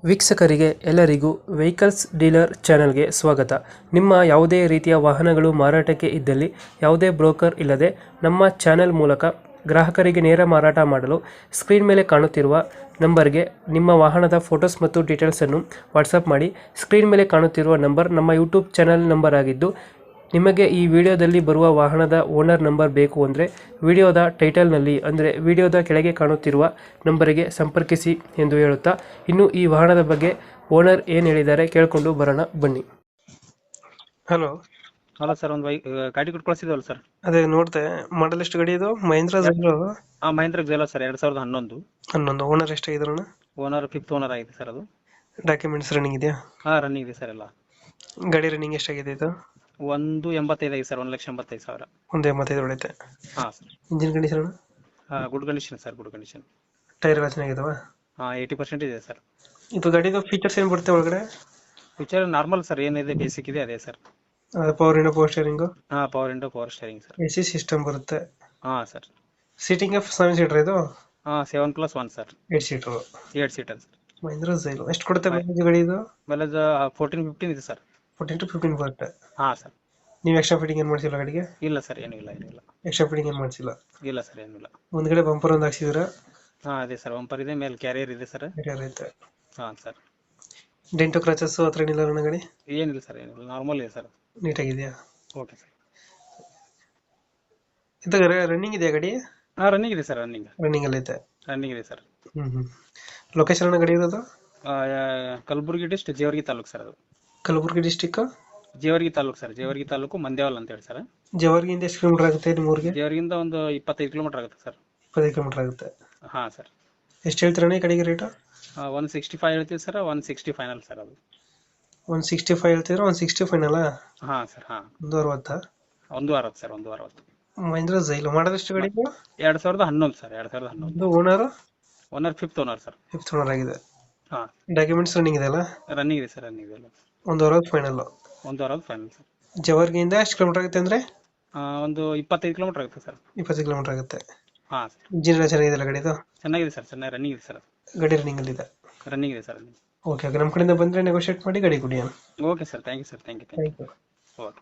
ವೀಕ್ಷಕರಿಗೆ ಎಲ್ಲರಿಗೂ vehicles dealer ಚಾನೆಲ್ಗೆ ಸ್ವಾಗತ. ನಿಮ್ಮ ಯಾವುದೇ ರೀತಿಯ ವಾಹನಗಳು ಮಾರಾಟಕ್ಕೆ ಇದ್ದಲ್ಲಿ ಯಾವುದೇ ಬ್ರೋಕರ್ ಇಲ್ಲದೆ ನಮ್ಮ ಚಾನೆಲ್ ಮೂಲಕ ಗ್ರಾಹಕರಿಗೆ ನೇರ ಮಾರಾಟ ಮಾಡಲು ಸ್ಕ್ರೀನ್ ಮೇಲೆ ಕಾಣುತ್ತಿರುವ ನಂಬರ್ಗೆ ನಿಮ್ಮ ವಾಹನದ ಫೋಟೋಸ್ ಮತ್ತು ಡೀಟೇಲ್ಸನ್ನು ವಾಟ್ಸಪ್ ಮಾಡಿ. ಸ್ಕ್ರೀನ್ ಮೇಲೆ ಕಾಣುತ್ತಿರುವ ನಂಬರ್ ನಮ್ಮ ಯೂಟ್ಯೂಬ್ ಚಾನೆಲ್ ನಂಬರ್ ಆಗಿದ್ದು, ನಿಮಗೆ ಈ ವಿಡಿಯೋದಲ್ಲಿ ಬರುವ ವಾಹನದ ಓನರ್ ನಂಬರ್ ಬೇಕು ಅಂದರೆ ವಿಡಿಯೋದ ಟೈಟಲ್ನಲ್ಲಿ ಅಂದರೆ ವಿಡಿಯೋದ ಕೆಳಗೆ ಕಾಣುತ್ತಿರುವ ನಂಬರಿಗೆ ಸಂಪರ್ಕಿಸಿ ಎಂದು ಹೇಳುತ್ತಾ, ಇನ್ನು ಈ ವಾಹನದ ಬಗ್ಗೆ ಓನರ್ ಏನು ಹೇಳಿದ್ದಾರೆ ಕೇಳಿಕೊಂಡು ಬರೋಣ ಬನ್ನಿ. ಹಲೋ ಹಲೋ ಸರ್, ಒಂದು ಗಾಡಿ ಕೊಟ್ಟು ಕಳಿಸಿದ್ವಲ್ಲ ಸರ್. ಅದೇ ನೋಡ್ದೆ, ಮಾಡಲ್ ಎಷ್ಟು ಗಾಡಿ ಇದು? Mahindra Mahindra Xylo sir, 2011. 11. Owner ಎಷ್ಟಾಗಿದ್ರು? ಓನರ್ 5th ಓನರ್ ಆಗಿದೆ ಸರ್. ಅದು ಡಾಕ್ಯುಮೆಂಟ್ಸ್ ರನ್ನಿಂಗ್ ಇದೆಯಾ? ರನ್ನಿಂಗ್ ಇದೆ ಸರ್ ಎಲ್ಲ. ಗಾಡಿ ರನ್ನಿಂಗ್ ಎಷ್ಟಾಗಿದೆ ಇದು? 185 ಆಗಿದೆ ಸರ್, 1,85,000. 185 ಹೊಡೆಯುತ್ತೆ. Sir. Engine condition? Good condition sir, good condition. Tyre ಎಲ್ಲ ಚೆನ್ನಾಗಿದಾವ? 80% ಇದೆ ಸರ್. ಇದು ಗಾಡಿದು ಫೀಚರ್ಸ್ ಏನು ಬರುತ್ತೆ ಒಳಗಡೆ? ಫೀಚರ್ ನಾರ್ಮಲ್ ಸರ್, ಏನಿದೆ ಬೇಸಿಕ್ ಇದೆ ಅದೇ sir. Power window, power steering? Power window, power steering sir. AC system ಬರುತ್ತೆ? ಸರ್. ಸೀಟಿಂಗ್ 7 ಸೀಟರ್ ಇದು? 7+1 sir. 8 seater? 8 seater sir. Mahindra Xylo ಎಷ್ಟು ಕೊಡುತ್ತೆ ಮೈಲೇಜ್ ಗಾಡಿ ಇದು? ಮೈಲೇಜ್ 14-15 ಇದೆ ಸರ್. 14 to 15 ಬರುತ್ತೆ. ಸರ್. ನೀವು ಎಕ್ಸ್ಟ್ರಾ ಫಿಟ್ಟಿಂಗ್ ಏನು ಮಾಡಿಸಿಲ್ಲ ಗಾಡಿಗೆ? ಇಲ್ಲ ಸರ್, ಏನಿಲ್ಲ. ಎಕ್ಸ್ಟ್ರಾ ಫಿಟ್ಟಿಂಗ್ ಏನು ಮಾಡಿಸಿಲ್ಲ? ಇಲ್ಲ ಸರ್, ಏನಿಲ್ಲ. ಮುಂದ್ಗಡೆ ಬಂಪರ್ ಒಂದು ಹಾಕ್ಸಿದ್ರ? ಅದೇ ಸರ್, ಬಂಪರ್ ಇದೆ, ಮೇಲೆ ಕ್ಯಾರಿಯರ್ ಇದೆ ಸರ್. ಐತೆ. ಸರ್. ಡೆಂಟು ಕ್ರಾಚಸ್ ಹತ್ರ ಏನಿಲ್ಲ ನನ್ನ ಗಾಡಿ? ಏನಿಲ್ಲ ಸರ್, ಏನಿಲ್ಲ, ನಾರ್ಮಲ್ ಇದೆ ಸರ್. ನೀಟಾಗಿದೆಯಾ? Okay sir. ಇದು ರನ್ನಿಂಗ್ ಇದೆಯಾ ಗಾಡಿ? ರನ್ನಿಂಗ್ ಇದೆ ಸರ್, ರನ್ನಿಂಗ್ ಅಲ್ಲಿ ಐತೆ. ರನ್ನಿಂಗ್ ಇದೆ ಸರ್. ಲೊಕೇಶನ್ ಗಾಡಿ ಇರೋದು? Kalaburagi district, Jevargi taluk sir. ಅದು ಕಲಬುರಗಿ ಡಿಸ್ಟಿಕ್, ಜೇವರ್ಗಿ ತಾಲೂಕು ಸರ್. ಜೇವರ್ಗಿ ತಾಲೂಕು, ಮಂದೇವಲ್ ಅಂತ ಹೇಳಿ ಸರ್. ಜೇವರ್ಗಿಯಿಂದ ಎಷ್ಟು ಕಿಲೋಮೀಟರ್ ಆಗುತ್ತೆ ನಿಮ್ಮ ಊರಿಗೆ? ಜೇವರ್ಗಿಯಿಂದ ಒಂದು 25 ಕಿಲೋಮೀಟರ್ ಆಗುತ್ತೆ ಸರ್. 25 ಕಿಲೋಮೀಟರ್ ಆಗುತ್ತೆ. ಸರ್. ಎಷ್ಟು ಹೇಳ್ತೀರಣ್ಣ ಈ ಕಡೆಗೆ ರೇಟು? 165 ಹೇಳ್ತೀವಿ ಸರ್, 160 ಫೈನಲ್ ಸರ್. ಅದು 165 ಹೇಳ್ತಿದ್ರೆ 160 ಫೈನಲ್? ಸರ್. 160? 160 ಸರ್, 160. ಮಹೀಂದ್ರ ಜೈಲು ಮಾಡೋದಷ್ಟು ಗಾಡಿ? 2011 sir, 2011. Owner 5th owner sir. 5th owner ಆಗಿದೆ. ಹಾಂ. ಡಾಕ್ಯುಮೆಂಟ್ಸ್ ರನ್ನಿಂಗ್ ಇದೆಯಲ್ಲ? ರನ್ನಿಂಗ್ ಇದೆ ಸರ್, ರನ್ನಿಂಗ್ ಇದೆ. 160 ಫೈನಲ್? 160 final sir. ಜವರ್ಗಿಯಿಂದ ಎಷ್ಟು ಕಿಲೋಮೀಟರ್ ಆಗುತ್ತೆ ಅಂದ್ರೆ? ಒಂದು 25 ಕಿಲೋಮೀಟರ್ ಆಗುತ್ತೆ ಸರ್. 25 ಕಿಲೋಮೀಟರ್ ಆಗುತ್ತೆ. ಸರ್. ಇಂಜಿನ್ ಎಲ್ಲ ಚೆನ್ನಾಗಿದೆಯಲ್ಲ ಗಾಡಿದು? ಚೆನ್ನಾಗಿದೆ ಸರ್, ಚೆನ್ನಾಗಿ ರನ್ನಿಂಗ್ ಇದೆ ಸರ್. ಗಾಡಿ ರನ್ನಿಂಗ್ ಅಲ್ಲಿ ಇದೆ? ರನ್ನಿಂಗ್ ಇದೆ ಸರ್. ಓಕೆ, ನಮ್ಮ ಕಡೆಯಿಂದ ಬಂದರೆ ನೆಗೋಷಿಯೇಟ್ ಮಾಡಿ ಗಾಡಿ ಕೊಡಿ. Okay sir, thank you sir, thank you. Okay.